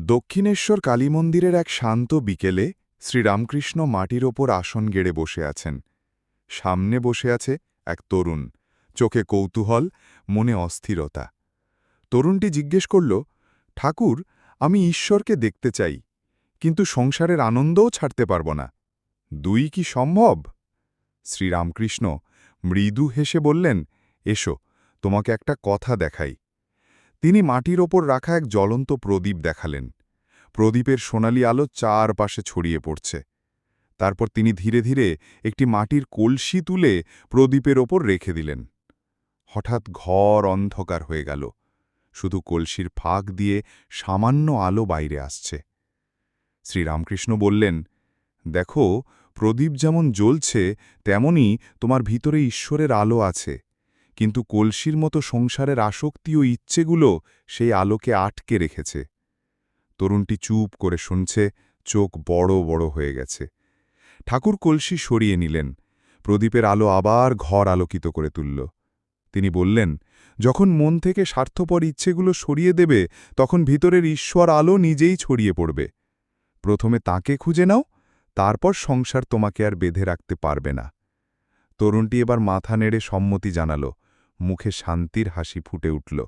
দক্ষিণেশ্বর কালীমন্দিরের এক শান্ত বিকেলে শ্রীরামকৃষ্ণ মাটির ওপর আসন গেড়ে বসে আছেন। সামনে বসে আছে এক তরুণ, চোখে কৌতূহল, মনে অস্থিরতা। তরুণটি জিজ্ঞেস করল, ঠাকুর, আমি ঈশ্বরকে দেখতে চাই, কিন্তু সংসারের আনন্দও ছাড়তে পারব না। দুই কি সম্ভব? শ্রীরামকৃষ্ণ মৃদু হেসে বললেন, এসো, তোমাকে একটা কথা দেখাই। তিনি মাটির ওপর রাখা এক জ্বলন্ত প্রদীপ দেখালেন। প্রদীপের সোনালি আলো চারপাশে ছড়িয়ে পড়ছে। তারপর তিনি ধীরে ধীরে একটি মাটির কলসি তুলে প্রদীপের ওপর রেখে দিলেন। হঠাৎ ঘর অন্ধকার হয়ে গেল। শুধু কলসির ফাঁক দিয়ে সামান্য আলো বাইরে আসছে। শ্রীরামকৃষ্ণ বললেন, দেখো, প্রদীপ যেমন জ্বলছে তেমনি তোমার ভিতরে ঈশ্বরের আলো আছে, কিন্তু কলসির মতো সংসারের আসক্তি ও ইচ্ছেগুলো সেই আলোকে আটকে রেখেছে। তরুণটি চুপ করে শুনছে, চোখ বড় বড় হয়ে গেছে। ঠাকুর কলসি সরিয়ে নিলেন। প্রদীপের আলো আবার ঘর আলোকিত করে তুলল। তিনি বললেন, যখন মন থেকে স্বার্থপর ইচ্ছেগুলো সরিয়ে দেবে, তখন ভিতরের ঈশ্বর আলো নিজেই ছড়িয়ে পড়বে। প্রথমে তাকে খুঁজে নাও, তারপর সংসার তোমাকে আর বেঁধে রাখতে পারবে না। তরুণটি এবার মাথা নেড়ে সম্মতি জানাল। মুখে শান্তির হাসি ফুটে উঠল।